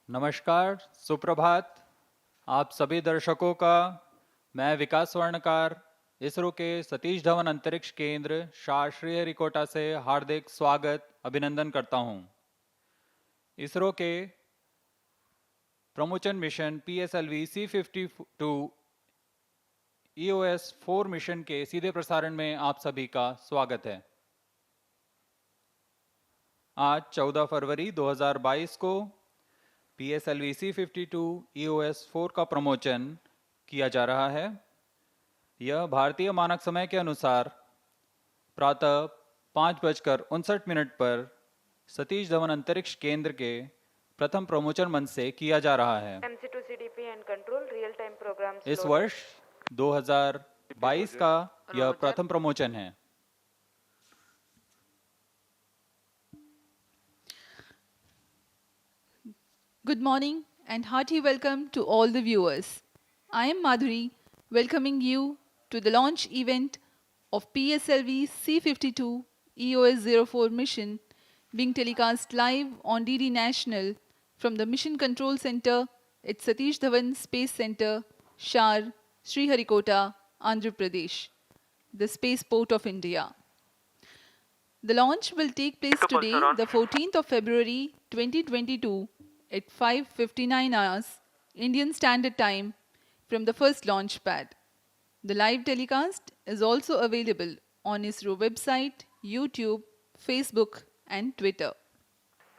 नमस्कार, सुप्रभात। आप सभी दर्शकों का मैं विकास स्वर्णकार इसरो के सतीश धवन अंतरिक्ष केंद्र शार श्रीहरिकोटा से हार्दिक स्वागत अभिनंदन करता हूं। इसरो के प्रमोचन mission PSLV C52 EOS-4 mission के सीधे प्रसारण में आप सभी का स्वागत है। आज 14 फरवरी 2022 को PSLV C52 EOS-4 का प्रमोचन किया जा रहा है। यह भारतीय मानक समय के अनुसार प्रातः 5:59 पर सतीश धवन अंतरिक्ष केंद्र के प्रथम प्रमोचन मंच से किया जा रहा है। इस वर्ष 2022 का यह प्रथम प्रमोचन है। Good morning and hearty welcome to all the viewers. I am Madhuri, welcoming you to the launch event of PSLV C52 EOS-04 mission being telecast live on DD National from the Mission Control Center at Satish Dhawan Space Center, SHAR, Sriharikota, Andhra Pradesh, the spaceport of India. The launch will take place today, the 14th of February 2022 at 5:59 hours Indian Standard Time from the first launch pad. The live telecast is also available on ISRO website, YouTube, Facebook and Twitter.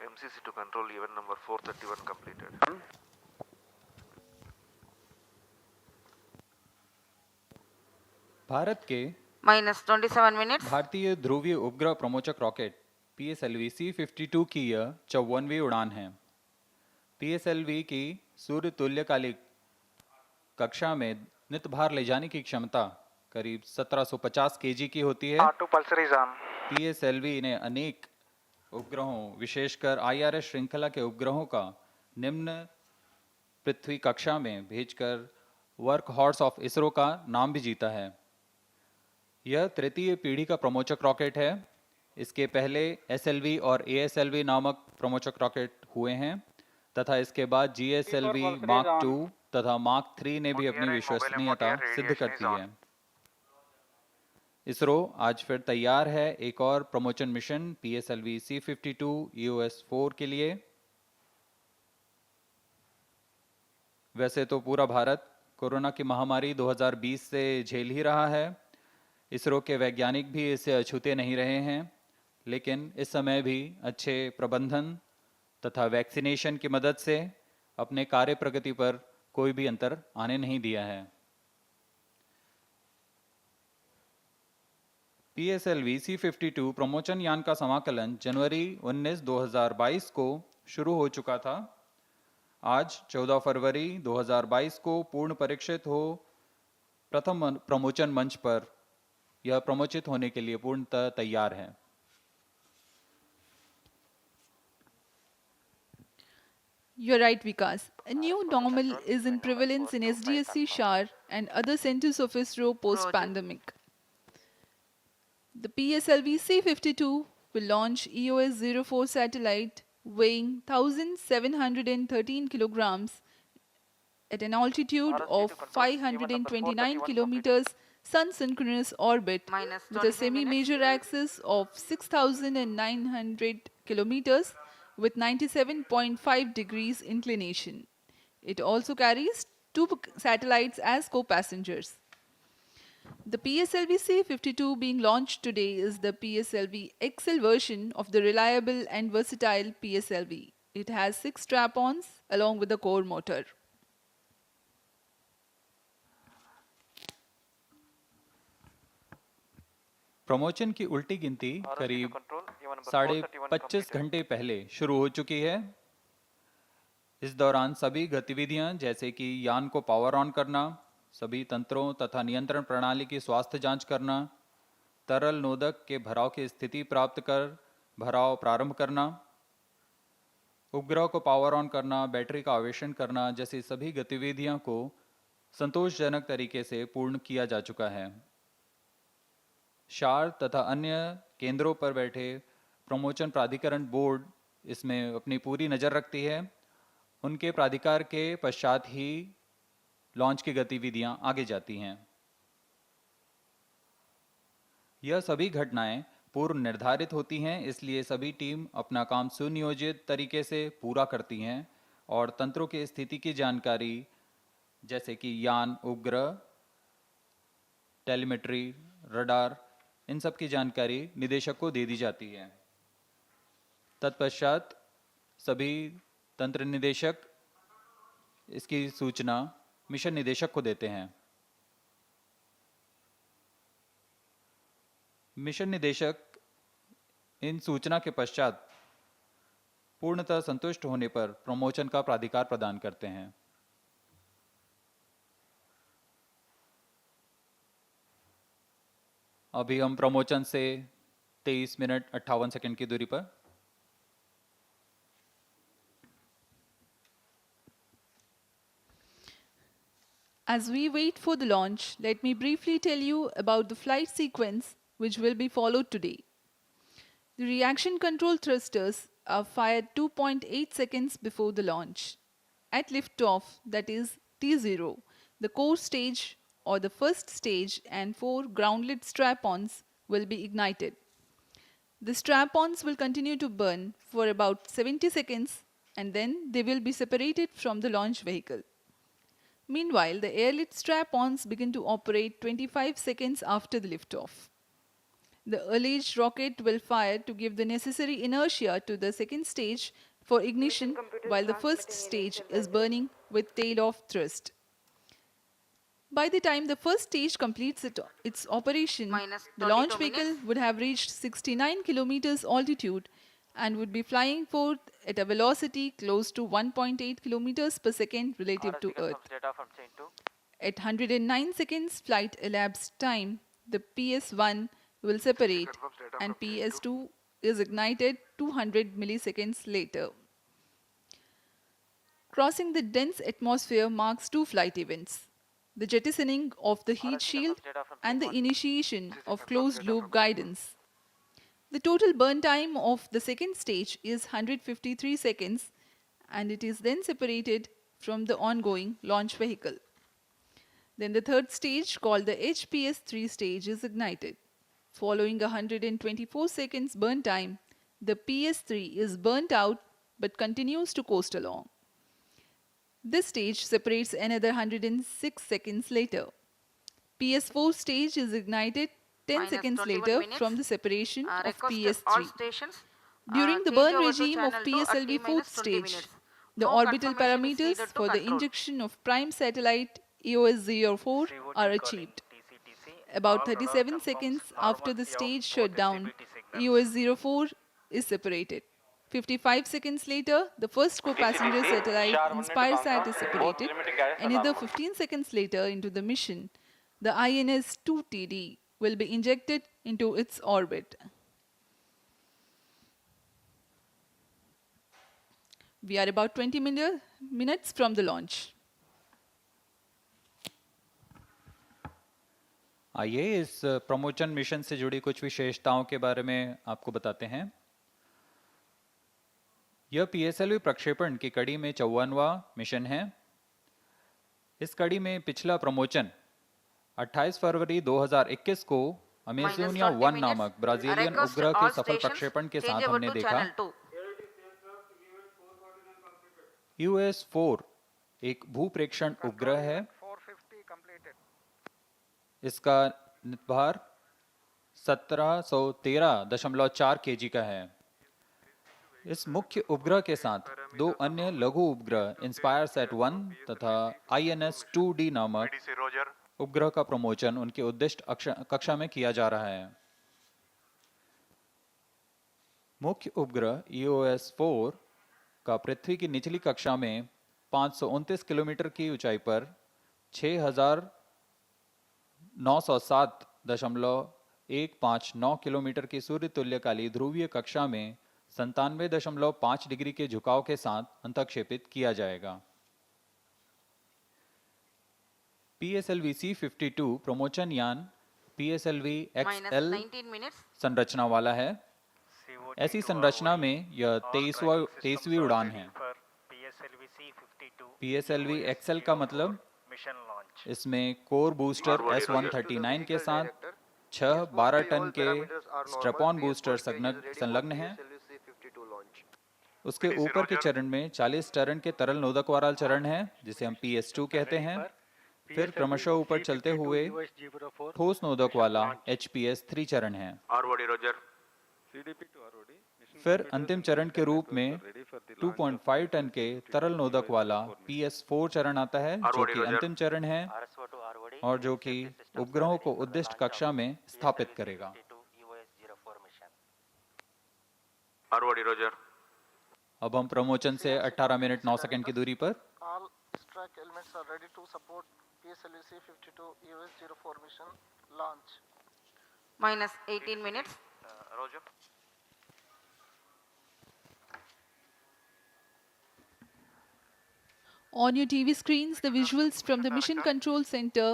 MCC to control event number 431 completed. Bharat के -27 minutes. भारतीय ध्रुवीय उपग्रह प्रमोचक rocket PSLV C52 की यह 54वीं उड़ान है। PSLV की सूर्य तुल्यकालिक कक्षा में नित भार ले जाने की क्षमता करीब 1750 kg की होती है। PSLV ने अनेक उपग्रहों, विशेषकर IRS श्रृंखला के उपग्रहों का निम्न पृथ्वी कक्षा में भेजकर वर्क हॉर्स ऑफ इसरो का नाम भी जीता है। यह तृतीय पीढ़ी का प्रमोचक रॉकेट है। इसके पहले SLV और ASLV नामक प्रमोचक रॉकेट हुए हैं तथा इसके बाद GSLV Mark II तथा Mark III ने भी अपनी विश्वसनीयता सिद्ध कर दी है। इसरो आज फिर तैयार है एक और प्रमोचन मिशन PSLV C52 EOS-4 के लिए। वैसे तो पूरा भारत कोरोना की महामारी 2020 से झेल ही रहा है। इसरो के वैज्ञानिक भी इसे अछूते नहीं रहे हैं, लेकिन इस समय भी अच्छे प्रबंधन तथा वैक्सीनेशन की मदद से अपने कार्य प्रगति पर कोई भी अंतर आने नहीं दिया है। PSLV C52 प्रमोचन यान का समाकलन जनवरी 19, 2022 को शुरू हो चुका था। आज 14 फरवरी 2022 को पूर्ण परीक्षित हो प्रथम प्रमोचन मंच पर यह प्रमोचित होने के लिए पूर्णतः तैयार है। You're right, Vikas. A new normal is in prevalence in SDSC, SHAR and other centers of ISRO post-pandemic. The PSLV C52 will launch EOS-04 satellite weighing 1,713 kilograms at an altitude of 529 kilometers sun-synchronous orbit with a semi-major axis of 6,900 kilometers with 97.5 degrees inclination. It also carries 2 satellites as co-passengers. The PSLV C52 being launched today is the PSLV XL version of the reliable and versatile PSLV. It has 6 strap-ons along with the core motor. प्रमोचन की उल्टी गिनती करीब 25 घंटे पहले शुरू हो चुकी है। इस दौरान सभी गतिविधियां जैसे कि यान को पावर ऑन करना, सभी तंत्रों तथा नियंत्रण प्रणाली की स्वास्थ्य जांच करना, तरल नोदक के भराव की स्थिति प्राप्त कर भराव प्रारंभ करना, उपग्रह को पावर ऑन करना, बैटरी का आवेशन करना जैसी सभी गतिविधियों को संतोषजनक तरीके से पूर्ण किया जा चुका है। शार तथा अन्य केंद्रों पर बैठे प्रमोचन प्राधिकरण बोर्ड इसमें अपनी पूरी नज़र रखती है उनके प्राधिकार के पश्चात ही लॉन्च की गतिविधियां आगे जाती हैं। यह सभी घटनाएं पूर्व निर्धारित होती हैं, इसलिए सभी टीम अपना काम सुनियोजित तरीके से पूरा करती हैं और तंत्रों की स्थिति की जानकारी जैसे कि यान, उपग्रह, टेलीमेट्री, रडार, इन सब की जानकारी निदेशक को दे दी जाती है। तत्पश्चात सभी तंत्र निदेशक इसकी सूचना मिशन निदेशक को देते हैं। मिशन निदेशक इन सूचना के पश्चात पूर्णतः संतुष्ट होने पर प्रमोशन का प्राधिकार प्रदान करते हैं। अभी हम प्रमोशन से 23 मिनट 58 सेकंड की दूरी पर। As we wait for the launch, let me briefly tell you about the flight sequence which will be followed today. The reaction control thrusters are fired 2.8 seconds before the launch. At liftoff, that is T0, the core stage or the first stage and 4 groundlet strap-ons will be ignited. The strap-ons will continue to burn for about 70 seconds and then they will be separated from the launch vehicle. Meanwhile, the airlift strap-ons begin to operate 25 seconds after the liftoff. The alleged rocket will fire to give the necessary inertia to the second stage for ignition while the first stage is burning with tail-off thrust. By the time the first stage completes its operation, Minus the launch 22 vehicle minutes. would have reached 69 kilometers altitude and would be flying forth at a velocity close to 1.8 kilometers per second relative to Earth. Data from chain 2. At 109 seconds flight elapsed time, the PS1 will separate and PS2 is ignited 200 milliseconds later. Crossing the dense atmosphere marks two flight events: the jettisoning of the heat shield and the initiation of closed-loop guidance. The total burn time of the second stage is 153 seconds and it is then separated from the ongoing launch vehicle. Then the third stage, called the HPS-3 stage, is ignited. Following 124 seconds burn time, the PS-3 is burnt out but continues to coast along. This stage separates another 106 seconds later. PS4 stage is ignited 10 Minus seconds 21 later minutes. from the separation of Request all PS3. stations. During the change burn over to regime of channel 2 at PSLV T fourth minus 20 stage, minutes. the No orbital confirmation is parameters needed to for the control. injection of prime satellite EOS-04 are achieved. About 37 seconds after the stage shutdown, EOS-04 is separated. 55 seconds later, the first co-passenger satellite InspireSat is separated. Another 15 seconds later into the mission, the INS-2TD will be injected into its orbit. We are about 20 minutes from the launch. आइए इस promotion mission से जुड़ी कुछ विशेषताओं के बारे में आपको बताते हैं। यह पीएसएलवी प्रक्षेपण की कड़ी में 54वां मिशन है। इस कड़ी में पिछला प्रमोशन 28 फरवरी 2021 को अमेजोनिया 1 नामक ब्राजीलियन उपग्रह के सफल प्रक्षेपण के साथ हमने देखा। EOS-4 एक भूप्रेक्षण उपग्रह है। इसका नितभार 1713.4 kg का है। इस मुख्य उपग्रह के साथ दो अन्य लघु उपग्रह इंस्पायरसैट 1 तथा INS-2D नामक उपग्रह का प्रमोशन उनके उद्दिष्ट कक्षा में किया जा रहा है। मुख्य उपग्रह EOS-4 का पृथ्वी की निचली कक्षा में 529 किलोमीटर की ऊंचाई पर 6907.159 किलोमीटर की सूर्य तुल्यकाली ध्रुवीय कक्षा में 97.5 डिग्री के झुकाव के साथ अंतक्षेपित किया जाएगा। PSLV C52 प्रमोशन यान PSLV XL संरचना वाला है। ऐसी संरचना में यह 23वीं उड़ान है। PSLV XL का मतलब mission launch. इसमें कोर बूस्टर S139 के साथ 6-12 टन के स्ट्रैप-ऑन बूस्टर संलग्न हैं। उसके ऊपर के चरण में 40 टन के तरल नोदक वाला चरण है जिसे हम PS2 कहते हैं। फिर क्रमशः ऊपर चलते हुए ठोस नोदक वाला HPS3 चरण है। ROD Roger. फिर अंतिम चरण के रूप में 2.5 टन के तरल नोदक वाला PS4 चरण आता है जो कि अंतिम चरण है और जो कि उपग्रहों को उद्दिष्ट कक्षा में स्थापित करेगा। ROD Roger. अब हम प्रमोचन से 18 मिनट 9 सेकंड की दूरी पर All track elements are ready to support PSLV C52 EOS-04 mission launch. minus 18 minutes. Roger. On your TV screens, the visuals from the Mission Control Center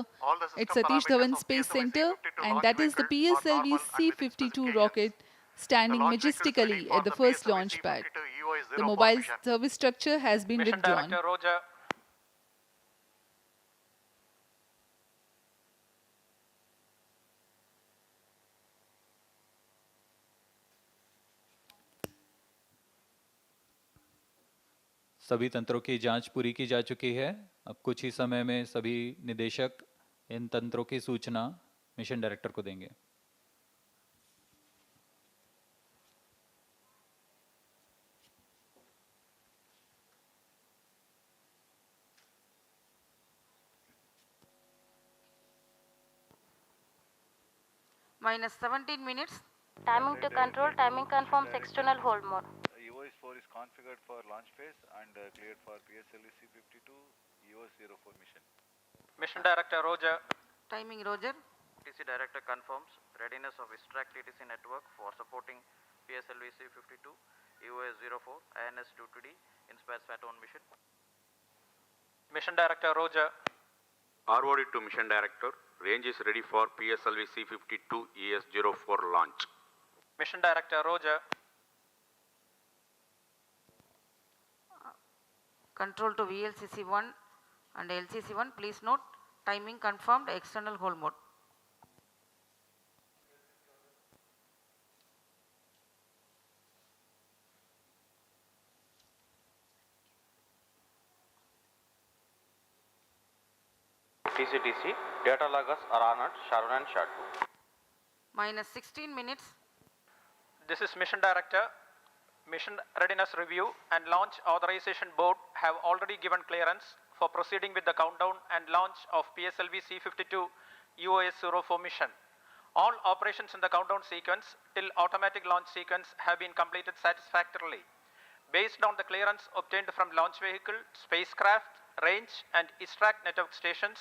at Satish Dhawan Space Center, and that is the PSLV C52 rocket standing majestically at the first launch pad. The mobile service structure has been Mission withdrawn. Director Roger. सभी तंत्रों की जांच पूरी की जा चुकी है। अब कुछ ही समय में सभी निदेशक इन तंत्रों की सूचना मिशन डायरेक्टर को देंगे। Minus 17 minutes. Timing to control, timing confirms external hold mode. EOS-4 is configured for launch phase and cleared for PSLV C52 EOS-04 mission. Mission Director Roger. Timing Roger. TC Director confirms readiness of Extract TTC network for supporting PSLV C52 EOS-04 INS-2TD INSPIRE SAT-1 mission. Mission Director Roger. ROD to Mission Director. Range is ready for PSLV C52 ES-04 launch. Mission Director Roger. Control to VLCC1 and LCC1. Please note, timing confirmed, external hold mode. TCTC, data loggers are on at SHAR 1 and SHAR 2. Minus 16 minutes. This is Mission Director. Mission Readiness Review and Launch Authorization Board have already given clearance for proceeding with the countdown and launch of PSLV C52 EOS-04 mission. All operations in the countdown sequence till automatic launch sequence have been completed satisfactorily. Based on the clearance obtained from launch vehicle, spacecraft, range and extract network stations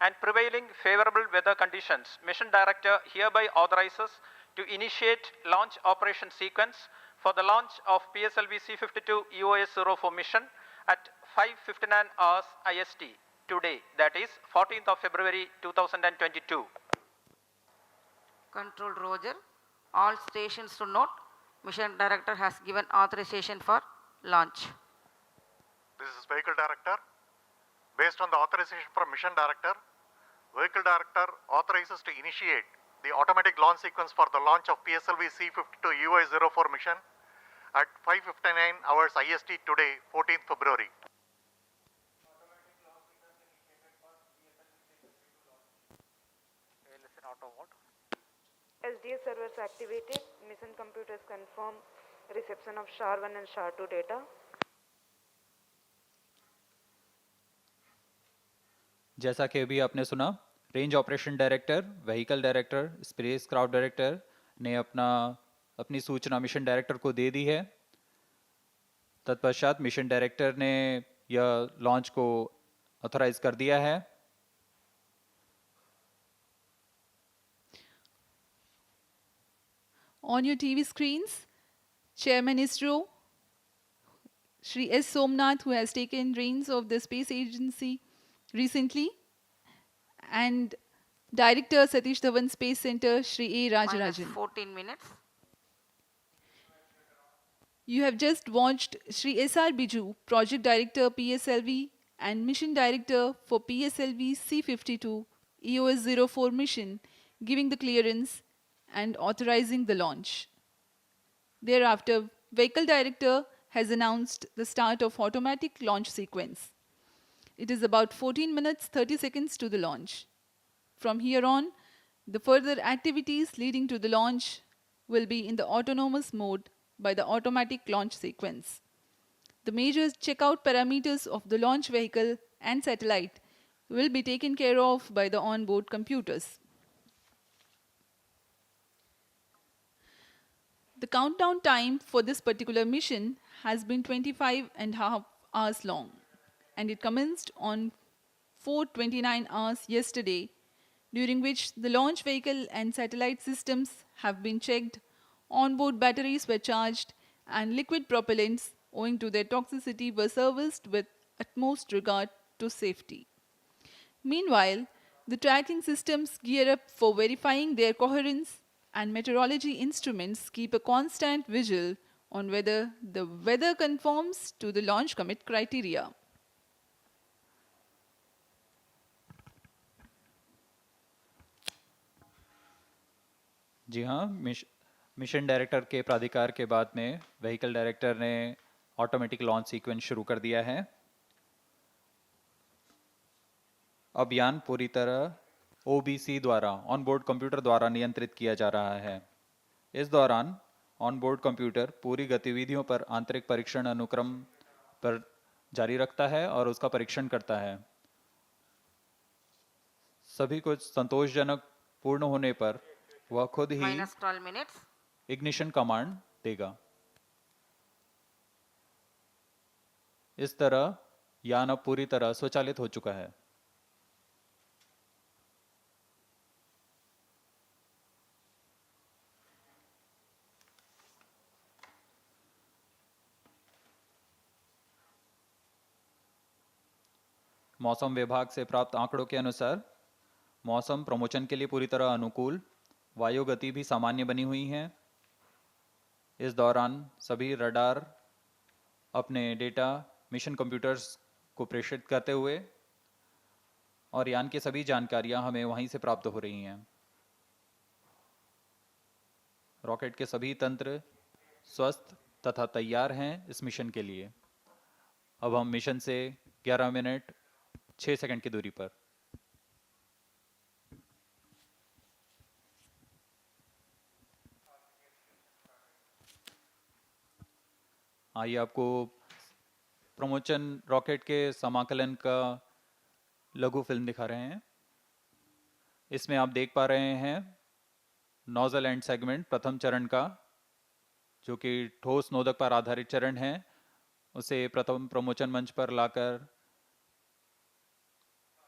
and prevailing favorable weather conditions, Mission Director hereby authorizes to initiate launch operation sequence for the launch of PSLV C52 EOS-04 mission at 5:59 hours IST today, that is 14th of February 2022. Control Roger. All stations to note, Mission Director has given authorization for launch. This is Vehicle Director. Based on the authorization from Mission Director, Vehicle Director authorizes to initiate the automatic launch sequence for the launch of PSLV C52 EOS-04 mission at 5:59 hours IST today, 14th February. SDS servers activated. Mission computers confirm reception of SHAR 1 and SHAR 2 data. जैसा कि अभी आपने सुना, range operation director, vehicle director, space craft director ने अपनी सूचना mission director को दे दी है। तत्पश्चात मिशन डायरेक्टर ने यह लॉन्च को ऑथराइज कर दिया है। On your TV screens, Chairman ISRO, Shri S. Somnath, who has taken reins of the space agency recently, and Director Satish Dhawan Space Center, Shri A. Minus Rajarajan. 14 minutes. You have just watched Shri S.R. Biju, Project Director PSLV and Mission Director for PSLV C52 EOS-04 mission, giving the clearance and authorizing the launch. Thereafter, Vehicle Director has announced the start of automatic launch sequence. It is about 14 minutes 30 seconds to the launch. From here on, the further activities leading to the launch will be in the autonomous mode by the automatic launch sequence. The major checkout parameters of the launch vehicle and satellite will be taken care of by the onboard computers. The countdown time for this particular mission has been 25.5 hours long, and it commenced on 4:29 hours yesterday, during which the launch vehicle and satellite systems have been checked, onboard batteries were charged, and liquid propellants, owing to their toxicity, were serviced with utmost regard to safety. Meanwhile, the tracking systems gear up for verifying their coherence, and meteorology instruments keep a constant vigil on whether the weather conforms to the launch commit criteria. जी हाँ, mission director के प्राधिकार के बाद में vehicle director ने automatic launch sequence शुरू कर दिया है। अब यान पूरी तरह ओबीसी द्वारा ऑनबोर्ड कंप्यूटर द्वारा नियंत्रित किया जा रहा है। इस दौरान ऑनबोर्ड कंप्यूटर पूरी गतिविधियों पर आंतरिक परीक्षण अनुक्रम पर जारी रखता है और उसका परीक्षण करता है। सभी कुछ संतोषजनक पूर्ण होने पर वह खुद ही -12 minutes. इग्निशन कमांड देगा। इस तरह यान अब पूरी तरह स्वचालित हो चुका है। मौसम विभाग से प्राप्त आंकड़ों के अनुसार मौसम प्रमोशन के लिए पूरी तरह अनुकूल, वायु गति भी सामान्य बनी हुई है। इस दौरान सभी रडार अपने डेटा मिशन कंप्यूटर्स को प्रेषित करते हुए और यान की सभी जानकारियां हमें वहीं से प्राप्त हो रही हैं। रॉकेट के सभी तंत्र स्वस्थ तथा तैयार हैं इस मिशन के लिए। अब हम मिशन से 11 मिनट 6 सेकंड की दूरी पर। आइए आपको प्रमोशन रॉकेट के समाकलन का लघु फिल्म दिखा रहे हैं। इसमें आप देख पा रहे हैं नोजल एंड सेगमेंट प्रथम चरण का, जो कि ठोस नोदक पर आधारित चरण है, उसे प्रथम प्रमोशन मंच पर लाकर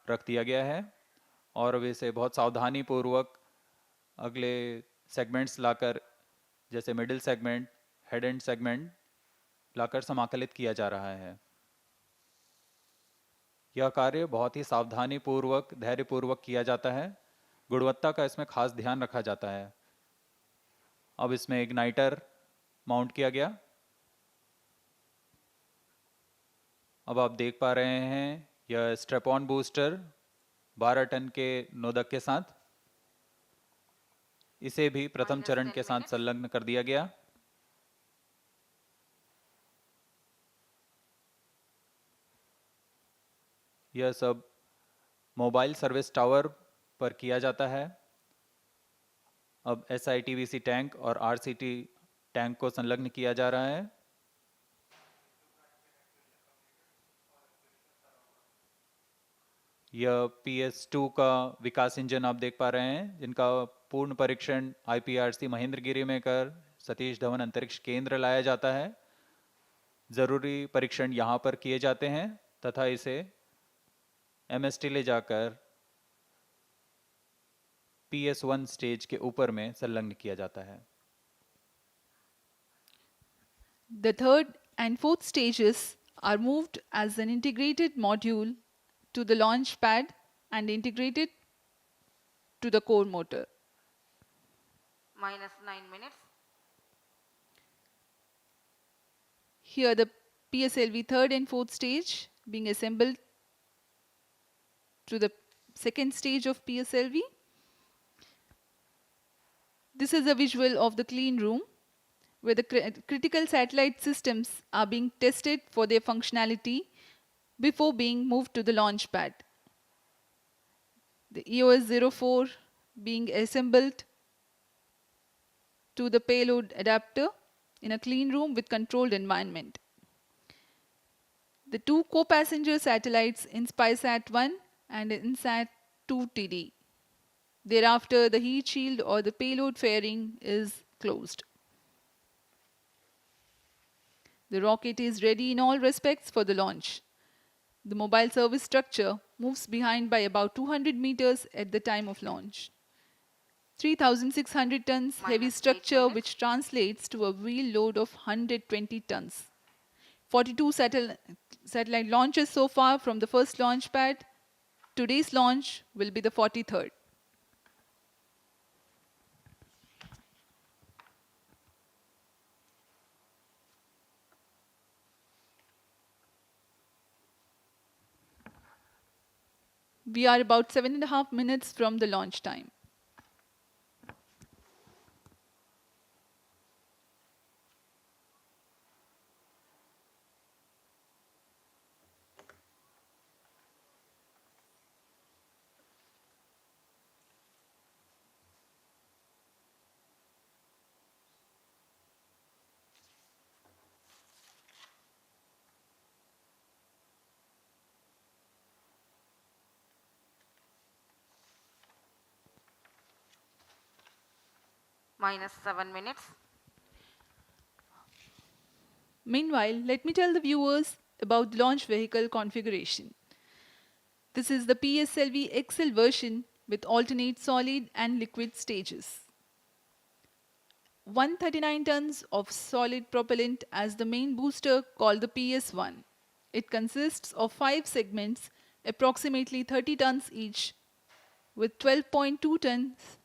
रख दिया गया है और अब इसे बहुत सावधानी पूर्वक अगले सेगमेंट्स लाकर, जैसे middle segment, head end segment लाकर समाकलित किया जा रहा है। यह कार्य बहुत ही सावधानी पूर्वक, धैर्य पूर्वक किया जाता है। गुणवत्ता का इसमें खास ध्यान रखा जाता है। अब इसमें इग्नाइटर माउंट किया गया। अब आप देख पा रहे हैं यह स्ट्रेप ऑन बूस्टर 12 टन के नोदक के साथ, इसे भी प्रथम चरण के साथ संलग्न कर दिया गया। यह सब मोबाइल सर्विस टावर पर किया जाता है। अब SITVC टैंक और RCT टैंक को संलग्न किया जा रहा है। यह PS2 का विकास इंजन आप देख पा रहे हैं, जिनका पूर्ण परीक्षण IPRC महेंद्रगिरी में कर सतीश धवन अंतरिक्ष केंद्र लाया जाता है। जरूरी परीक्षण यहाँ पर किए जाते हैं तथा इसे MST ले जाकर PS1 स्टेज के ऊपर में संलग्न किया जाता है। The third and fourth stages are moved as an integrated module to the launch pad and integrated to the core motor. -9 minutes. Here the PSLV third and fourth stage being assembled to the second stage of PSLV. This is a visual of the clean room where the critical satellite systems are being tested for their functionality before being moved to the launch pad. The EOS-04 being assembled to the payload adapter in a clean room with controlled environment. The two co-passenger satellites InspySat-1 and InSat-2 TD. Thereafter, the heat shield or the payload fairing is closed. The rocket is ready in all respects for the launch. The mobile service structure moves behind by about 200 meters at the time of launch. 3,600 tons heavy structure which translates to a wheel load of 120 tons. 42 satellite launches so far from the first launch pad. Today's launch will be the 43rd. We are about 7.5 minutes from the launch time. -7 minutes. Meanwhile, let me tell the viewers about the launch vehicle configuration. This is the PSLV XL version with alternate solid and liquid stages. 139 tons of solid propellant as the main booster called the PS1. It consists of 5 segments, approximately 30 tons each, with 12.2 tons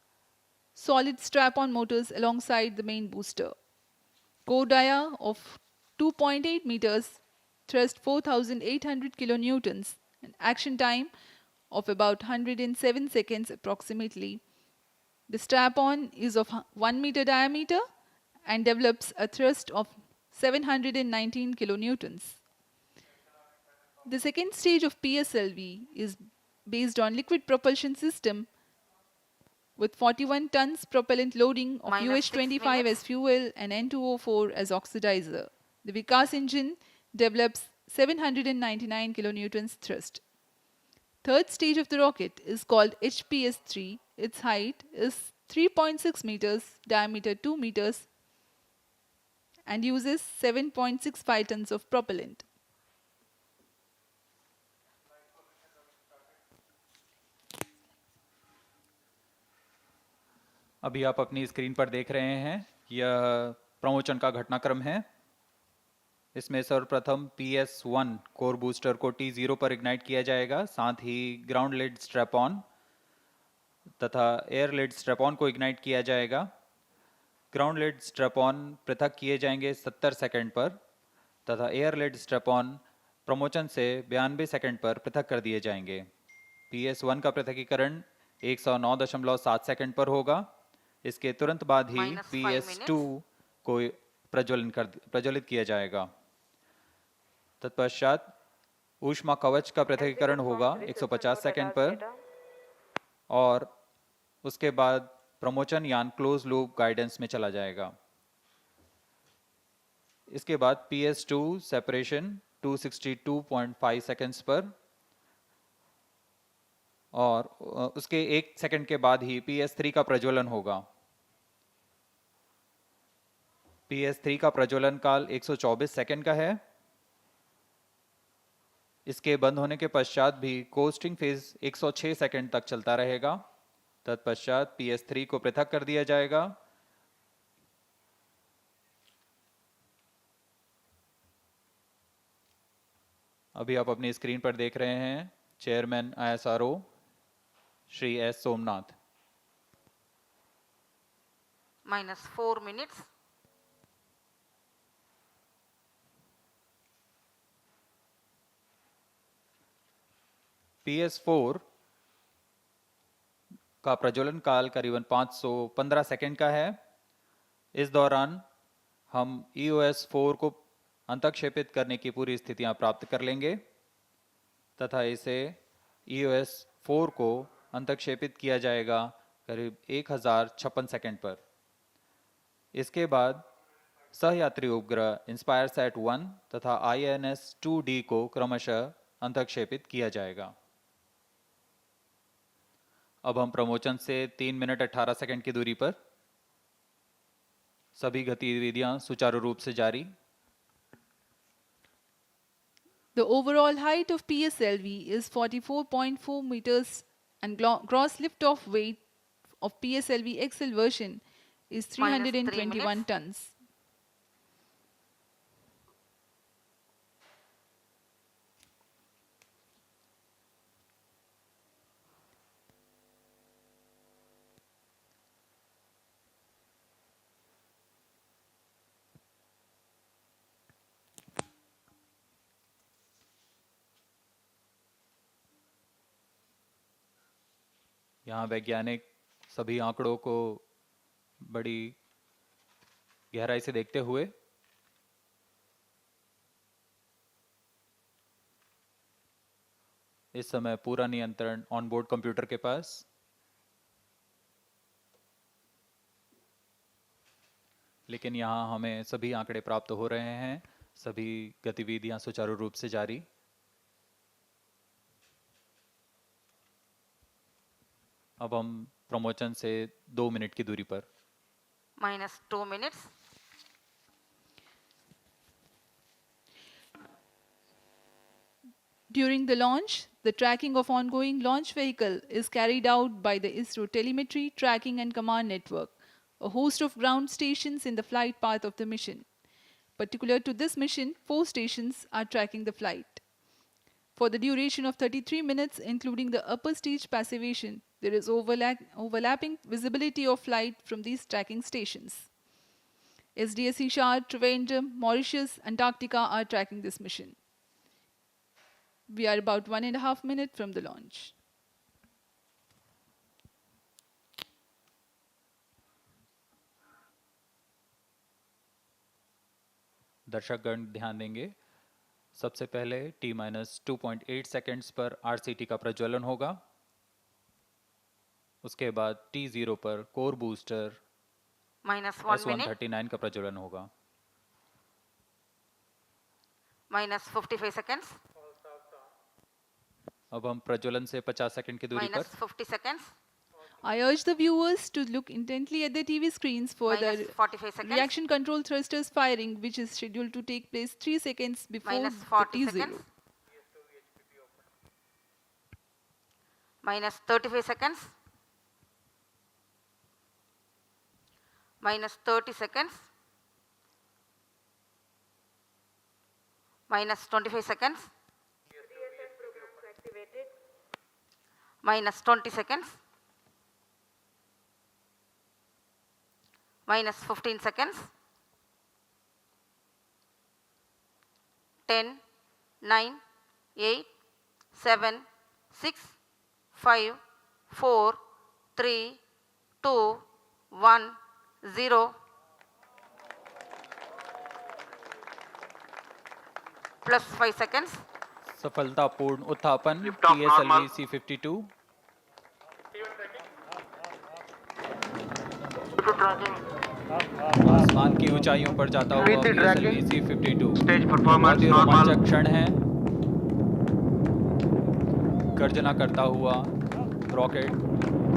solid strap-on motors alongside the main booster. Core dia of 2.8 meters, thrust 4,800 kilonewtons, and action time of about 107 seconds approximately. The strap-on is of 1 meter diameter and develops a thrust of 719 kilonewtons. The second stage of PSLV is based on liquid propulsion system with 41 tons propellant loading of UH-25 as fuel and N2O4 as oxidizer. The Vikas engine develops 799 kilonewtons thrust. Third stage of the rocket is called HPS-3. Its height is 3.6 meters, diameter 2 meters, and uses 7.65 tons of propellant. अभी आप अपनी screen पर देख रहे हैं यह प्रमोचन का घटनाक्रम है। इसमें सर्वप्रथम PS1 कोर बूस्टर को T0 पर इग्नाइट किया जाएगा, साथ ही ग्राउंड लेड स्ट्रैप ऑन तथा एयर लेड स्ट्रैप ऑन को इग्नाइट किया जाएगा। ग्राउंड लेड स्ट्रैप ऑन पृथक किए जाएंगे 70 सेकंड पर तथा एयर लेड स्ट्रैप ऑन प्रमोचन से 92 सेकंड पर पृथक कर दिए जाएंगे। PS1 का पृथकीकरण 109.7 सेकंड पर होगा। इसके तुरंत बाद ही PS2 को प्रज्वलित किया जाएगा। तत्पश्चात ऊष्मा कवच का पृथकीकरण होगा 150 सेकंड पर और उसके बाद प्रमोचन यान क्लोज लूप गाइडेंस में चला जाएगा। इसके बाद PS2 सेपरेशन 262.5 सेकंड्स पर और उसके 1 सेकंड के बाद ही PS3 का प्रज्वलन होगा। PS3 का प्रज्वलन काल 124 सेकंड का है। इसके बंद होने के पश्चात भी कोस्टिंग फेज 106 सेकंड तक चलता रहेगा। तत्पश्चात PS3 को पृथक कर दिया जाएगा। अभी आप अपनी स्क्रीन पर देख रहे हैं chairman ISRO Shri S. Somnath. -4 minutes. PS4 का प्रज्वलन काल करीबन 515 सेकंड का है। इस दौरान हम EOS-4 को अंतक्षेपित करने की पूरी स्थितियां प्राप्त कर लेंगे तथा इसे EOS-4 को अंतक्षेपित किया जाएगा करीब 1056 सेकंड पर। इसके बाद सहयात्री उपग्रह इंस्पायरसैट 1 तथा INS-2D को क्रमशः अंतक्षेपित किया जाएगा। अब हम प्रमोचन से 3 मिनट 18 सेकंड की दूरी पर। सभी गतिविधियां सुचारू रूप से जारी। The overall height of PSLV is 44.4 meters and gross lift-off weight of PSLV XL version is 321 tons. यहाँ वैज्ञानिक सभी आंकड़ों को बड़ी गहराई से देखते हुए इस समय पूरा नियंत्रण ऑनबोर्ड कंप्यूटर के पास। लेकिन यहाँ हमें सभी आंकड़े प्राप्त हो रहे हैं, सभी गतिविधियां सुचारू रूप से जारी। अब हम प्रमोचन से 2 मिनट की दूरी पर। -2 minutes. During the launch, the tracking of ongoing launch vehicle is carried out by the ISRO Telemetry Tracking and Command Network, a host of ground stations in the flight path of the mission. Particular to this mission, 4 stations are tracking the flight. For the duration of 33 minutes, including the upper stage passivation, there is overlapping visibility of flight from these tracking stations. SDSC SHAR, Trivandrum, Mauritius, Antarctica are tracking this mission. We are about 1.5 minutes from the launch. दर्शकगण ध्यान देंगे, सबसे पहले T-2.8 seconds पर RCT का प्रज्वलन होगा। उसके बाद T0 पर कोर बूस्टर -1 minute. S139 का प्रज्वलन होगा। -55 seconds. अब हम प्रज्वलन से 50 सेकंड की दूरी पर। -50 seconds. I urge the viewers to look intently at the TV screens for the -45 seconds. reaction control thrusters firing, which is scheduled to take place 3 seconds before the -40 T0. seconds. -35 seconds. -30 seconds. -25 seconds. -20 seconds. -15 seconds. 10, 9, 8, 7, 6, 5, 4, 3, 2, 1, 0. +5 seconds. सफलतापूर्ण उत्थापन PSLV C52। आसमान की ऊंचाइयों पर जाता हुआ PSLV C52 बहुत ही रोमांचक क्षण है। गर्जना करता हुआ रॉकेट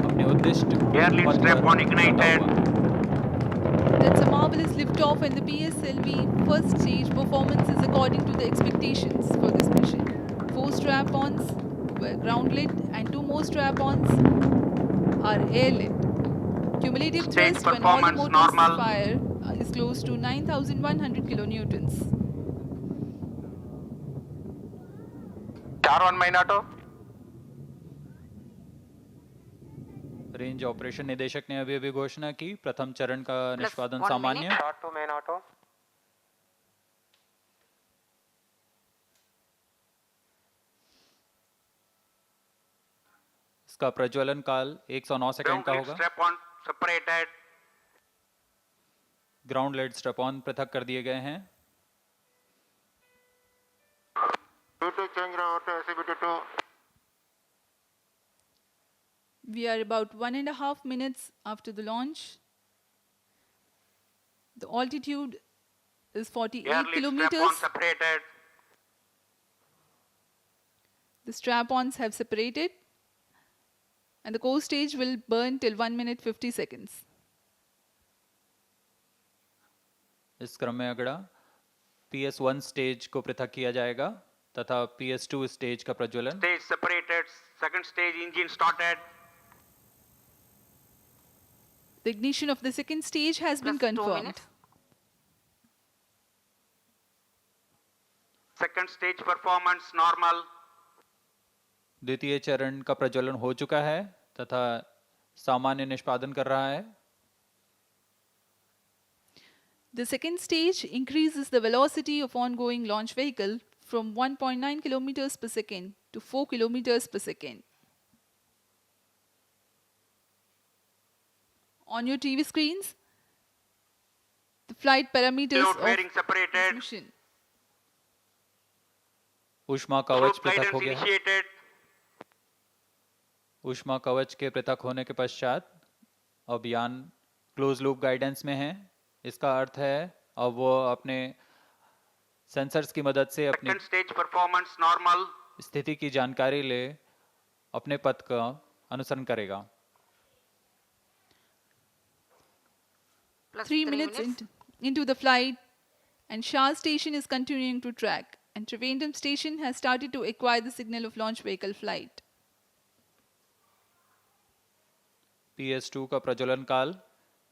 अपने उद्दिष्ट पथ पर जाता हुआ। That's a marvelous liftoff, and the PSLV first stage performance is according to the expectations for this mission. 4 strap-ons were ground-lit and 2 more strap-ons are air-lit. Cumulative thrust when all the motors fire is close to 9,100 kilonewtons. Range operation निदेशक ने अभी घोषणा की, प्रथम चरण का निष्पादन सामान्य। इसका प्रज्वलन काल 109 सेकंड का होगा। strap-on separated. Ground lit strap on पृथक कर दिए गए हैं। Change route C52. We are about 1.5 minutes after the launch. The altitude is 48 Air lead strap-on kilometers. separated. The strap-ons have separated and the core stage will burn till 1 minute 50 seconds. इस क्रम में अगला PS1 stage को पृथक किया जाएगा तथा PS2 stage का प्रज्वलन। Stage separated. Second stage engine started. The ignition of the second stage has been Plus 2 confirmed. minutes. Second stage performance normal. द्वितीय चरण का प्रज्वलन हो चुका है तथा सामान्य निष्पादन कर रहा है। The second stage increases the velocity of ongoing launch vehicle from 1.9 kilometers per second to 4 kilometers per second. On your TV screens, the flight parameters Payload of bearing this separated. mission. ऊष्मा कवच Slope पृथक guidance हो गया है। initiated. ऊष्मा कवच के पृथक होने के पश्चात अब यान क्लोज लूप गाइडेंस में है। इसका अर्थ है अब वो अपने सेंसर्स की मदद से अपनी Second stage performance normal. स्थिति की जानकारी ले अपने पथ का अनुसरण करेगा। Plus 3 minutes into the flight, and SHAR station is continuing to track, and Trivandrum station has started to acquire the signal of launch vehicle flight. PS2 का प्रज्वलन काल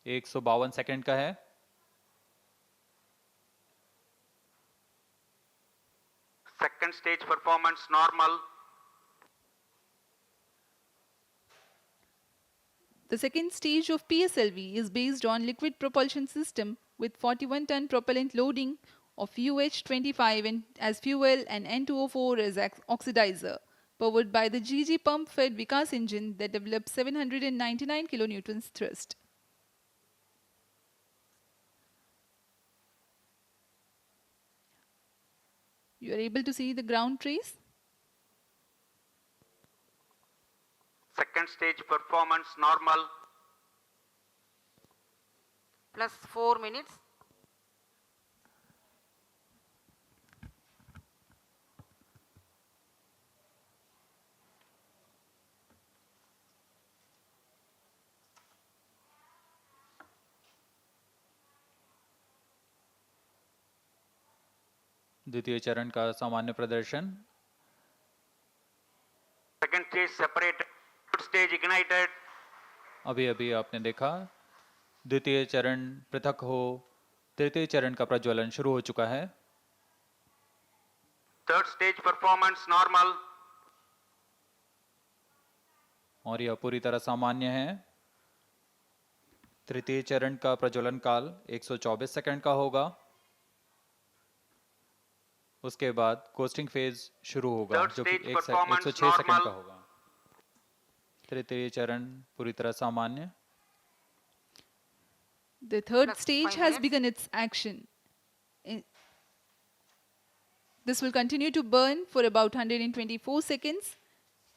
152 सेकंड का है। Second stage performance normal. The second stage of PSLV is based on liquid propulsion system with 41-ton propellant loading of UH-25 as fuel and N2O4 as oxidizer, powered by the GG pump-fed Vikas engine that develops 799 kilonewtons thrust. You are able to see the ground trace. Second stage performance normal. Plus 4 minutes. द्वितीय चरण का सामान्य प्रदर्शन। Second stage separated. Third stage ignited. अभी अभी आपने देखा द्वितीय चरण पृथक हो, तृतीय चरण का प्रज्वलन शुरू हो चुका है। Third stage performance normal. और यह पूरी तरह सामान्य है। तृतीय चरण का प्रज्वलन काल 124 सेकंड का होगा। उसके बाद कोस्टिंग फेज शुरू होगा Third जो कि stage performance 106 सेकंड normal. का होगा। तृतीय चरण पूरी तरह सामान्य। The third Plus stage 5 has minutes. begun its action. This will continue to burn for about 124 seconds.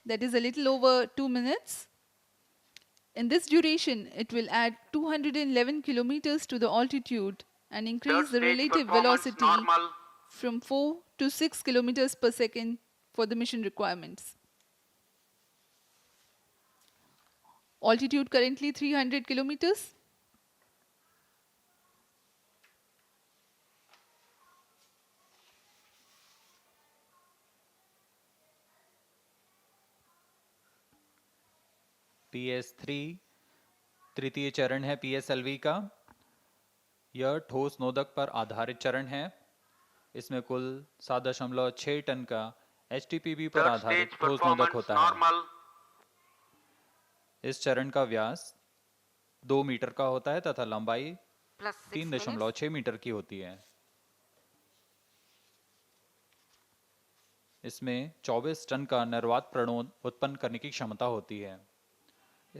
That is a little over 2 minutes. In this duration, it will add 211 kilometers to the altitude and increase Third the stage relative performance velocity normal. from 4 to 6 kilometers per second for the mission requirements. Altitude currently 300 kilometers. PS3 तृतीय चरण है PSLV का। यह ठोस नोदक पर आधारित चरण है। इसमें कुल 7.6 टन का HTPB पर Third आधारित stage ठोस नोदक performance होता है। normal. इस चरण का व्यास 2 मीटर का होता है तथा लंबाई Plus 6 minutes. 3.6 मीटर की होती है। इसमें 24 टन का निर्वात प्रणोद उत्पन्न करने की क्षमता होती है।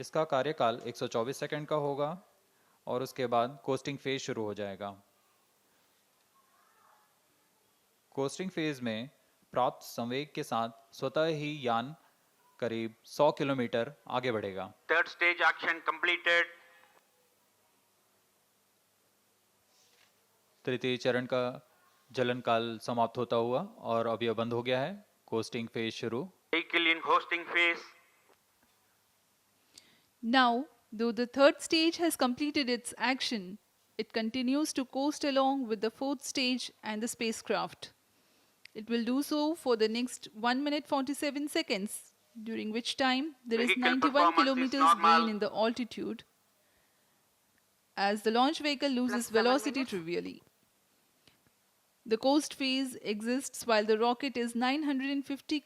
इसका कार्यकाल 124 सेकंड का होगा और उसके बाद कोस्टिंग फेज शुरू हो जाएगा। कोस्टिंग फेज में प्राप्त संवेग के साथ स्वतः ही यान करीब 100 किलोमीटर आगे बढ़ेगा। Third stage action completed. तृतीय चरण का जलन काल समाप्त होता हुआ और अब यह बंद हो गया है। कोस्टिंग फेज शुरू। Vehicle in hosting phase. Now, though the third stage has completed its action, it continues to coast along with the fourth stage and the spacecraft. It will do so for the next 1 minute 47 seconds, during which time there is Vehicle 91 performance is kilometers normal. gain in the altitude as the launch vehicle loses Plus 7 velocity minutes. trivially. The coast phase exists while the rocket is 950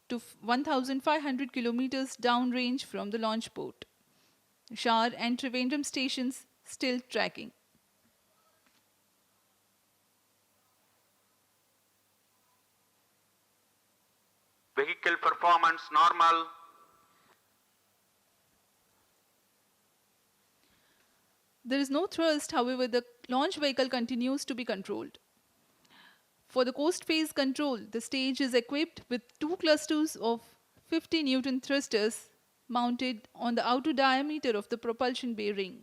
to 1500 kilometers downrange from the launch port. SHAR and Trivandrum stations still tracking. Vehicle performance normal. There is no thrust, however, the launch vehicle continues to be controlled. For the coast phase control, the stage is equipped with 2 clusters of 50 Newton thrusters mounted on the outer diameter of the propulsion bay ring.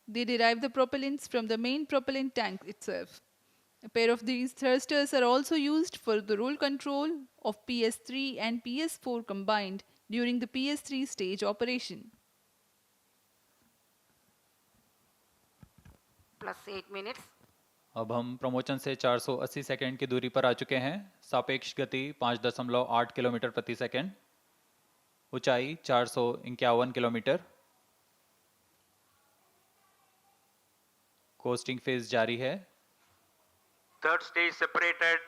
They derive the propellants from the main propellant tank itself. A pair of these thrusters are also used for the roll control of PS3 and PS4 combined during the PS3 stage operation. Plus 8 minutes. अब हम प्रमोचन से 480 second की दूरी पर आ चुके हैं। सापेक्ष गति 5.8 किलोमीटर प्रति सेकंड, ऊंचाई 451 किलोमीटर। कोस्टिंग फेज जारी है। Third stage separated.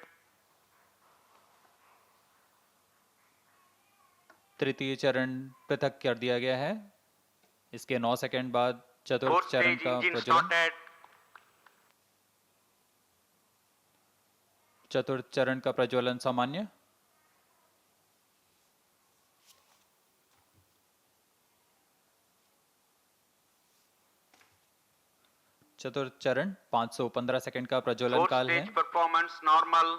तृतीय चरण पृथक कर दिया गया है। इसके 9 सेकंड बाद चतुर्थ Fourth चरण stage का engine प्रज्वलन। started. चतुर्थ चरण का प्रज्वलन सामान्य। चतुर्थ चरण 515 सेकंड का प्रज्वलन Fourth काल है। stage performance normal.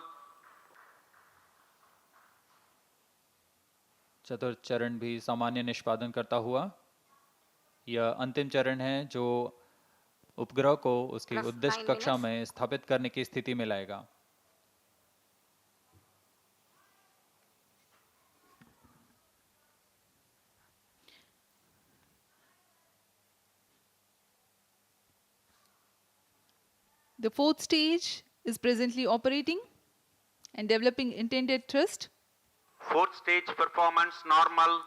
चतुर्थ चरण भी सामान्य निष्पादन करता हुआ। यह अंतिम चरण है जो उपग्रह को उसकी Plus उद्दिष्ट 9 कक्षा minutes. में स्थापित करने की स्थिति में लाएगा। The fourth stage is presently operating and developing intended thrust. Fourth stage performance normal.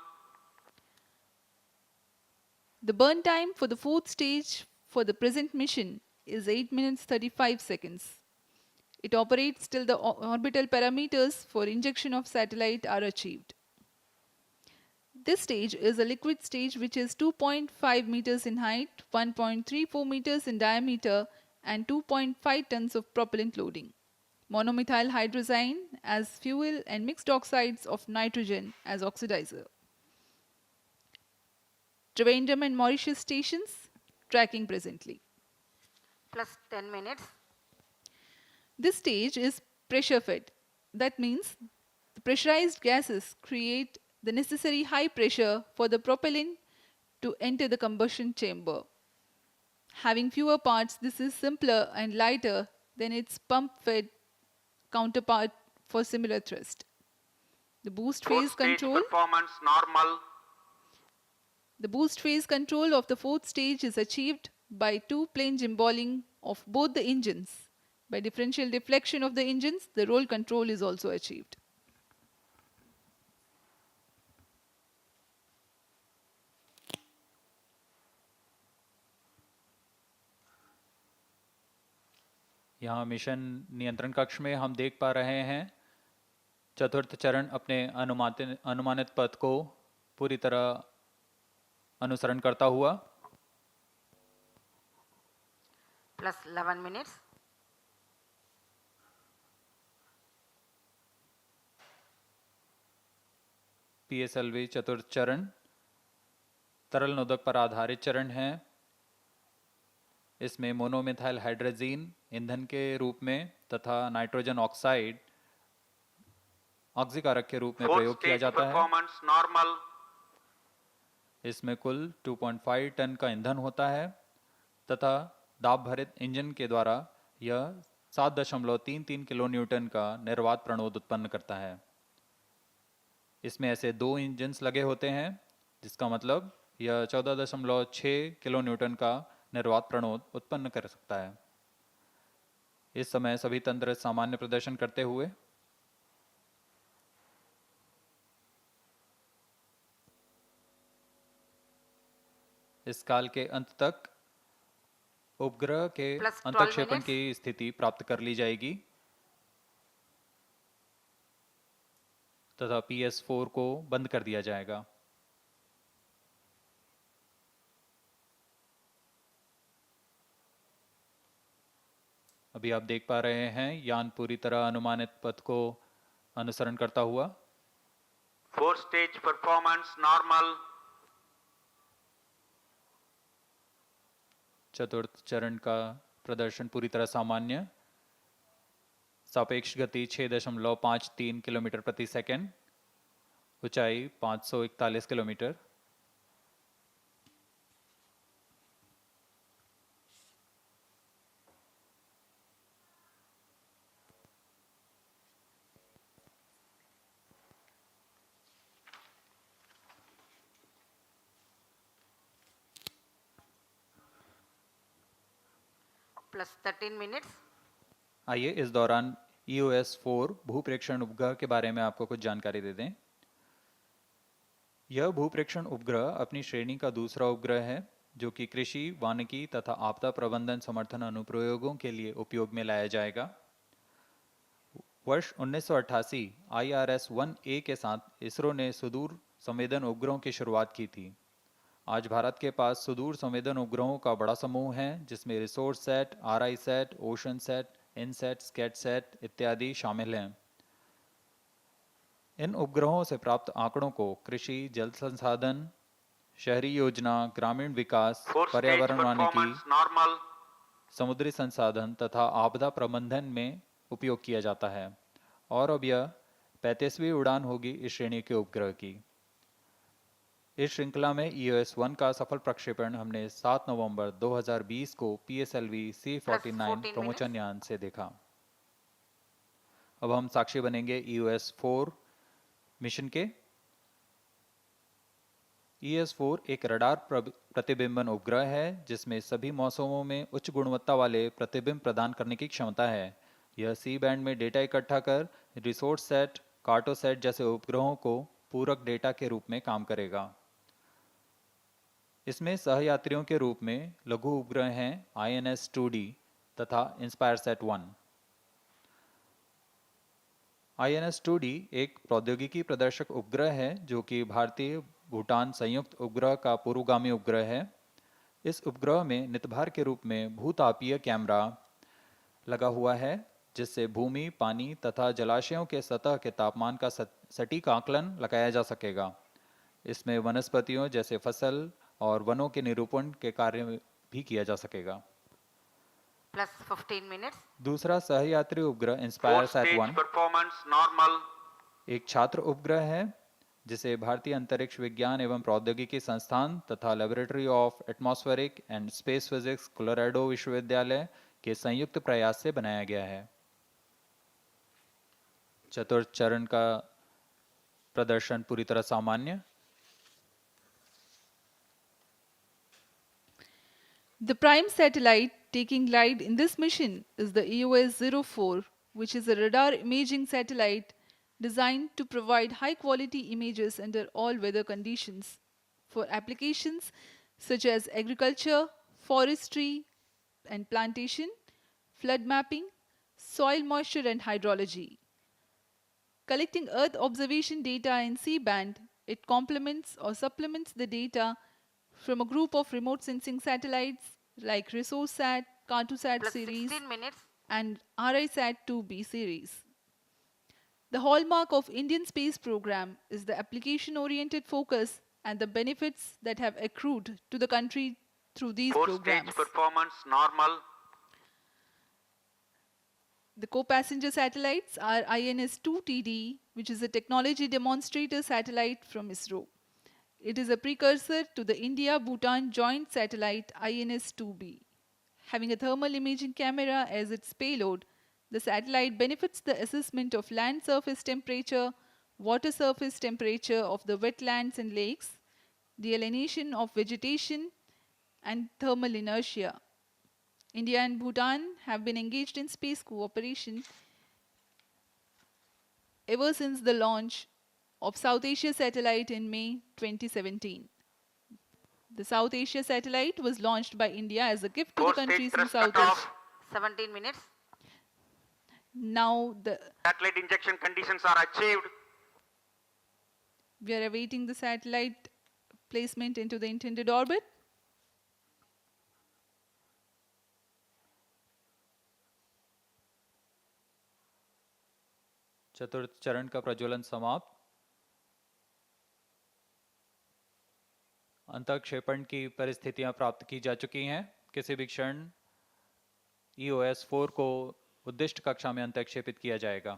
The burn time for the fourth stage for the present mission is 8 minutes 35 seconds. It operates till the orbital parameters for injection of satellite are achieved. This stage is a liquid stage which is 2.5 meters in height, 1.34 meters in diameter and 2.5 tons of propellant loading. Monomethyl hydrazine as fuel and mixed oxides of nitrogen as oxidizer. Trivandrum and Mauritius stations tracking presently. Plus 10 minutes. This stage is pressure fed. That means the pressurized gases create the necessary high pressure for the propellant to enter the combustion chamber. Having fewer parts, this is simpler and lighter than its pump-fed counterpart for similar thrust. The boost Fourth phase stage control. performance normal. The boost phase control of the fourth stage is achieved by two-plane gimballing of both the engines. By differential deflection of the engines, the roll control is also achieved. यहाँ mission नियंत्रण कक्ष में हम देख पा रहे हैं चतुर्थ चरण अपने अनुमानित पथ को पूरी तरह अनुसरण करता हुआ। Plus 11 minutes. PSLV चतुर्थ चरण तरल नोदक पर आधारित चरण है। इसमें मोनोमिथाइल हाइड्रोजीन ईंधन के रूप में तथा नाइट्रोजन ऑक्साइड ऑक्सीकारक के रूप में Fourth प्रयोग किया stage जाता है। performance normal. इसमें कुल 2.5 टन का ईंधन होता है तथा दाब भरित इंजन के द्वारा यह 7.33 किलो न्यूटन का निर्वात प्रणोद उत्पन्न करता है। इसमें ऐसे दो इंजन्स लगे होते हैं जिसका मतलब यह 14.6 किलो न्यूटन का निर्वात प्रणोद उत्पन्न कर सकता है। इस समय सभी तंत्र सामान्य प्रदर्शन करते हुए इस काल के अंत तक उपग्रह के Plus 12 अंतक्षेपण minutes. की स्थिति प्राप्त कर ली जाएगी तथा PS4 को बंद कर दिया जाएगा। अभी आप देख पा रहे हैं यान पूरी तरह अनुमानित पथ को अनुसरण करता हुआ। Fourth stage performance normal. चतुर्थ चरण का प्रदर्शन पूरी तरह सामान्य। सापेक्ष गति 6.53 किलोमीटर प्रति सेकंड, ऊंचाई 541 किलोमीटर। Plus 13 minutes. आइए इस दौरान EOS-4 भूप्रेक्षण उपग्रह के बारे में आपको कुछ जानकारी दे दें। यह भूप्रेक्षण उपग्रह अपनी श्रेणी का दूसरा उपग्रह है जो कि कृषि, वानिकी तथा आपदा प्रबंधन समर्थन अनुप्रयोगों के लिए उपयोग में लाया जाएगा। वर्ष 1988 IRS-1A के साथ इसरो ने सुदूर संवेदन उपग्रहों की शुरुआत की थी। आज भारत के पास सुदूर संवेदन उपग्रहों का बड़ा समूह है जिसमें Resourcesat, RI sat, Oceansat, INSAT, Scatsat इत्यादि शामिल हैं। इन उपग्रहों से प्राप्त आंकड़ों को कृषि, जल संसाधन, शहरी योजना, ग्रामीण विकास, Fourth stage पर्यावरण वानिकी, performance normal. समुद्री संसाधन तथा आपदा प्रबंधन में उपयोग किया जाता है। और अब यह 35वीं उड़ान होगी इस श्रेणी के उपग्रह की। इस श्रृंखला में EOS-1 का सफल प्रक्षेपण हमने 7 नवंबर 2020 को PSLV C49 प्रमोचन यान से देखा। अब हम साक्षी बनेंगे EOS-4 मिशन के। EOS-4 एक रडार प्रतिबिंबन उपग्रह है जिसमें सभी मौसमों में उच्च गुणवत्ता वाले प्रतिबिंब प्रदान करने की क्षमता है। यह सी बैंड में डेटा इकट्ठा कर रिसोर्स सेट, कार्टोसेट जैसे उपग्रहों को पूरक डेटा के रूप में काम करेगा। इसमें सहयात्रियों के रूप में लघु उपग्रह हैं INS-2D तथा InspireSat-1। INS-2D एक प्रौद्योगिकी प्रदर्शक उपग्रह है जो कि भारतीय भूटान संयुक्त उपग्रह का पूर्वगामी उपग्रह है। इस उपग्रह में नितभार के रूप में भूतापीय कैमरा लगा हुआ है जिससे भूमि, पानी तथा जलाशयों के सतह के तापमान का सटीक आकलन लगाया जा सकेगा। इसमें वनस्पतियों जैसे फसल और वनों के निरूपण के कार्य भी किया जा सकेगा। Plus 15 minutes. दूसरा सहयात्री उपग्रह Fourth InspireSat-1 stage performance normal. एक छात्र उपग्रह है जिसे भारतीय अंतरिक्ष विज्ञान एवं प्रौद्योगिकी संस्थान तथा laboratory of atmospheric and space physics Colorado विश्वविद्यालय के संयुक्त प्रयास से बनाया गया है। चतुर्थ चरण का प्रदर्शन पूरी तरह सामान्य। The prime satellite taking light in this mission is the EOS-04, which is a radar imaging satellite designed to provide high-quality images under all weather conditions for applications such as agriculture, forestry and plantation, flood mapping, soil moisture and hydrology. Collecting Earth observation data in C-band, it complements or supplements the data from a group of remote sensing satellites like ResourceSat, Cartosat Plus series 16 minutes. and RISat-2B series. The hallmark of Indian space program is the application-oriented focus and the benefits that have accrued to the country through these Four-stage programs. performance normal. The co-passenger satellites are INS-2TD, which is a technology demonstrator satellite from ISRO. It is a precursor to the India-Bhutan joint satellite INS-2B. Having a thermal imaging camera as its payload, the satellite benefits the assessment of land surface temperature, water surface temperature of the wetlands and lakes, delineation of vegetation, and thermal inertia. India and Bhutan have been engaged in space cooperation ever since the launch of South Asia satellite in May 2017. The South Asia satellite was launched by India as a gift to the countries in South Asia. 17 minutes. Now the Satellite injection conditions are achieved. we are awaiting the satellite placement into the intended orbit. चतुर्थ चरण का प्रज्वलन समाप्त। अंतःक्षेपण की परिस्थितियां प्राप्त की जा चुकी हैं। किसी भी क्षण EOS-4 को उद्दिष्ट कक्षा में अंतःक्षेपित किया जाएगा।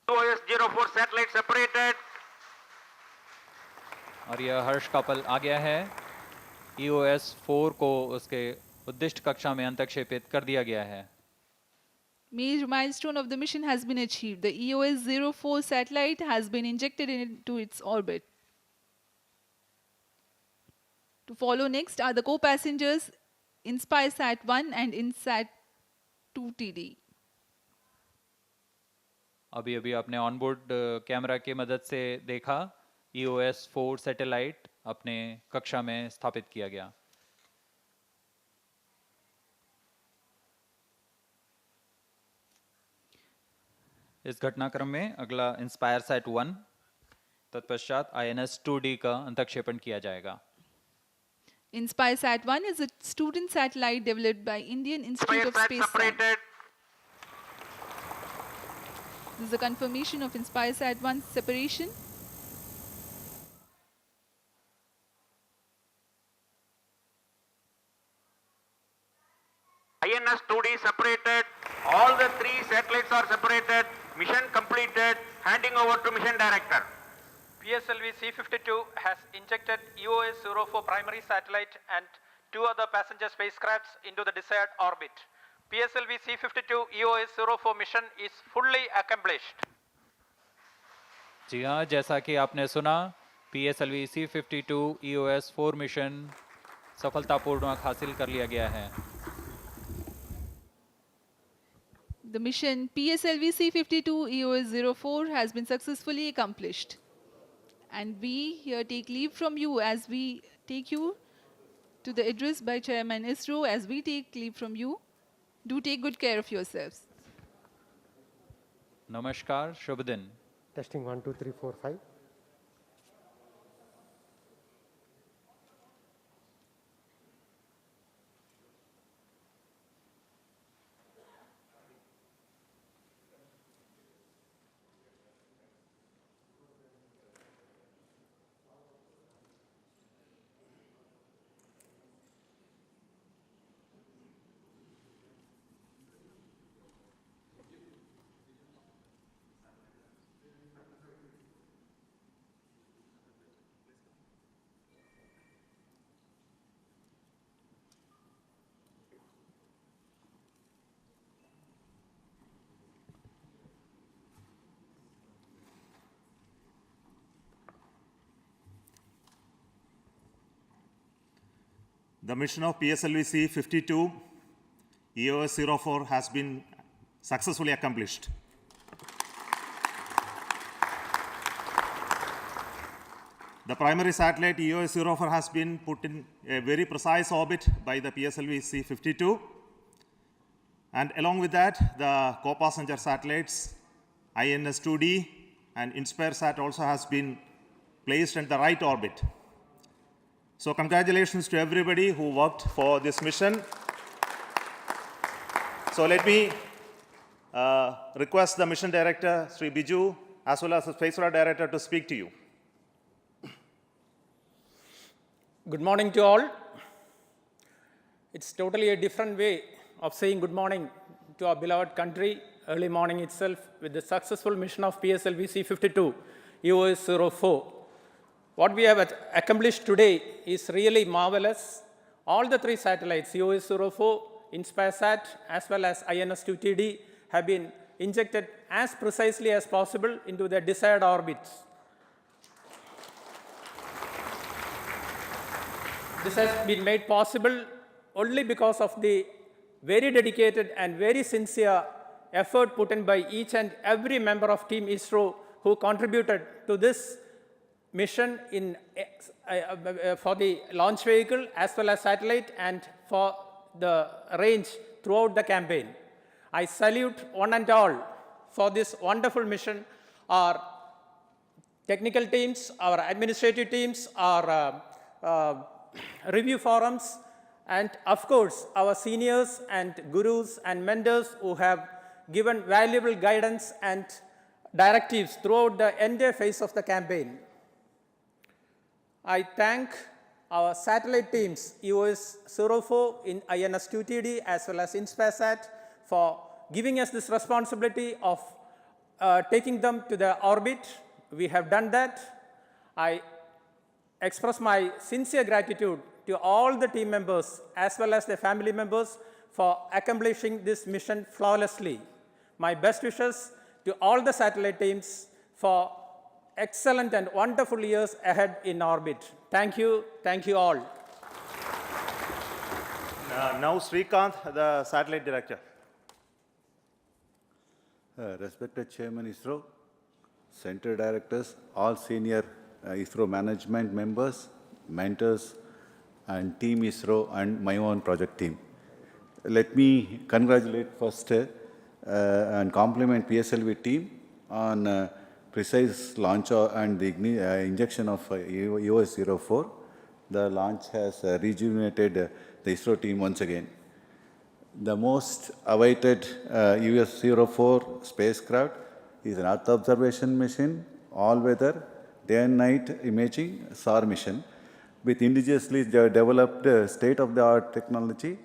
EOS-04 satellite separated. और यह हर्ष कपल आ गया है। EOS-4 को उसके उद्दिष्ट कक्षा में अंतःक्षेपित कर दिया गया है। Major milestone of the mission has been achieved. The EOS-04 satellite has been injected into its orbit. To follow next are the co-passengers InspireSat-1 and InSat-2TD. अभी अभी आपने ऑनबोर्ड कैमरा की मदद से देखा EOS-4 सैटेलाइट अपने कक्षा में स्थापित किया गया। इस घटनाक्रम में अगला InspireSat-1 तत्पश्चात INS-2D का अंतःक्षेपण किया जाएगा। InspireSat-1 is a student satellite developed by Indian Institute of Space Science. This is a confirmation of InspireSat-1 separation. INS-2D separated. All the three satellites are separated. Mission completed. Handing over to mission director. PSLV C52 has injected EOS-04 primary satellite and 2 other passenger spacecrafts into the desired orbit. PSLV C52 EOS-04 mission is fully accomplished. जी हाँ, जैसा कि आपने सुना, PSLV C52 EOS-4 mission सफलतापूर्वक हासिल कर लिया गया है। The mission PSLV C52 EOS-04 has been successfully accomplished. And we here take leave from you as we take you to the address by Chairman ISRO. As we take leave from you, do take good care of yourselves. नमस्कार, शुभ दिन। Testing 1 2 3 4 5. The mission of PSLV C52 EOS-04 has been successfully accomplished. The primary satellite EOS-04 has been put in a very precise orbit by the PSLV C52. And along with that, the co-passenger satellites INS-2D and InspireSat also has been placed in the right orbit. So congratulations to everybody who worked for this mission. So let me request the mission director, Sri Biju, as well as the spacecraft director to speak to you. Good morning to all. It's totally a different way of saying good morning to our beloved country, early morning itself, with the successful mission of PSLV C52, EOS-04. What we have accomplished today is really marvelous. All the three satellites, EOS-04, InspireSat, as well as INS-2TD, have been injected as precisely as possible into their desired orbits. This has been made possible only because of the very dedicated and very sincere effort put in by each and every member of Team ISRO who contributed to this mission for the launch vehicle as well as satellite and for the range throughout the campaign. I salute one and all for this wonderful mission, our technical teams, our administrative teams, our review forums, and of course, our seniors and gurus and mentors who have given valuable guidance and directives throughout the entire phase of the campaign. I thank our satellite teams, EOS-04 in INS-2TD as well as InspireSat, for giving us this responsibility of taking them to the orbit. We have done that. I express my sincere gratitude to all the team members as well as their family members for accomplishing this mission flawlessly. My best wishes to all the satellite teams for excellent and wonderful years ahead in orbit. Thank you all. Now Srikanth, the satellite director. Respected Chairman ISRO, Center Directors, all senior ISRO management members, mentors, and Team ISRO and my own project team. Let me congratulate first and compliment PSLV team on precise launch and the injection of EOS-04. The launch has rejuvenated the ISRO team once again. The most awaited EOS-04 spacecraft is an Earth observation mission, all-weather, day and night imaging SHAR mission with indigenously developed state-of-the-art technology,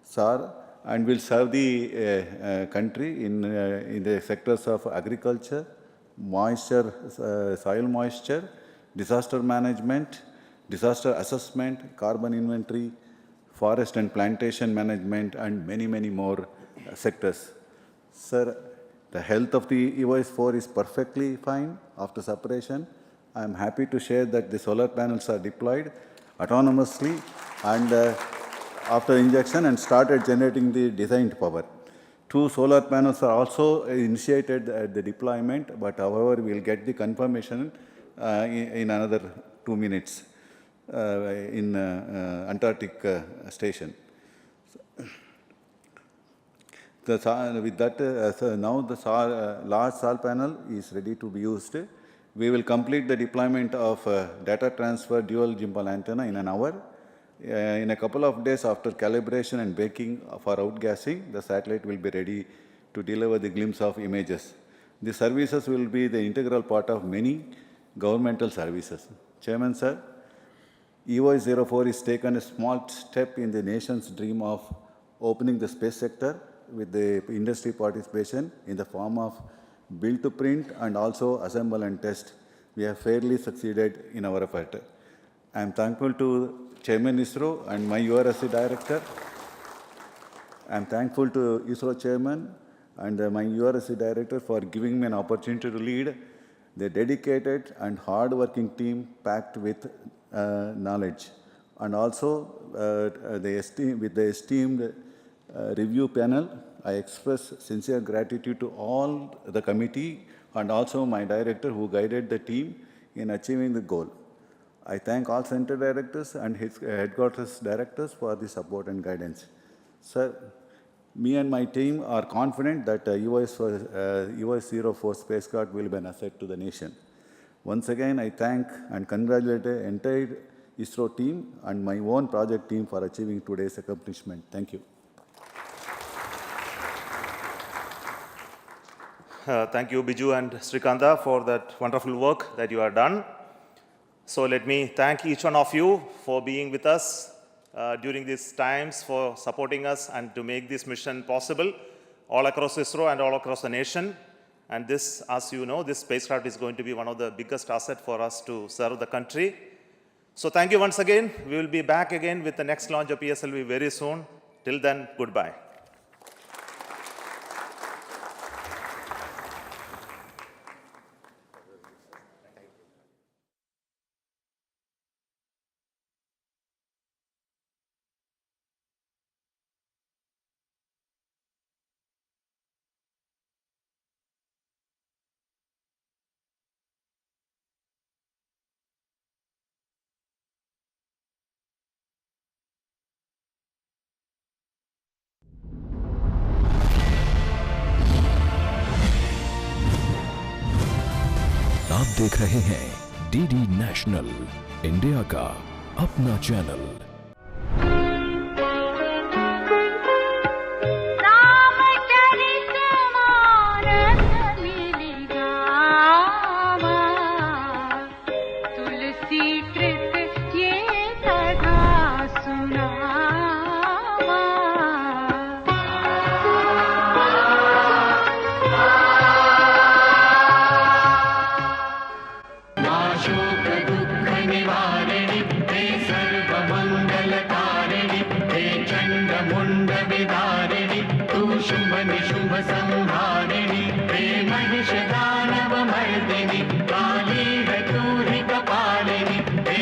SHAR, and will serve the country in the sectors of agriculture, moisture, soil moisture, disaster management, disaster assessment, carbon inventory, forest and plantation management, and many, many more sectors. Sir, the health of the EOS-4 is perfectly fine after separation. I am happy to share that the solar panels are deployed autonomously and after injection and started generating the designed power. 2 solar panels are also initiated at the deployment, but however, we will get the confirmation in another 2 minutes in Antarctic station. With that, now the large SHAR panel is ready to be used. We will complete the deployment of data transfer dual gimbal antenna in an hour. In a couple of days after calibration and baking for outgassing, the satellite will be ready to deliver the glimpse of images. The services will be the integral part of many governmental services. Chairman, sir, EOS-04 is taken a small step in the nation's dream of opening the space sector with the industry participation in the form of build to print and also assemble and test. We have fairly succeeded in our effort. I am thankful to Chairman ISRO and my URSC director. I am thankful to ISRO Chairman and my URSC director for giving me an opportunity to lead the dedicated and hard-working team packed with knowledge. And also with the esteemed review panel, I express sincere gratitude to all the committee and also my director who guided the team in achieving the goal. I thank all center directors and his headquarters directors for the support and guidance. Sir, me and my team are confident that EOS-04 spacecraft will be an asset to the nation. Once again, I thank and congratulate the entire ISRO team and my own project team for achieving today's accomplishment. Thank you. Thank you, Biju and Srikanta, for that wonderful work that you have done. So let me thank each one of you for being with us during these times, for supporting us and to make this mission possible all across ISRO and all across the nation. And this, as you know, this spacecraft is going to be one of the biggest assets for us to serve the country. So thank you once again. We will be back again with the next launch of PSLV very soon. Till then, goodbye. आप देख रहे हैं DD national, India का अपना channel.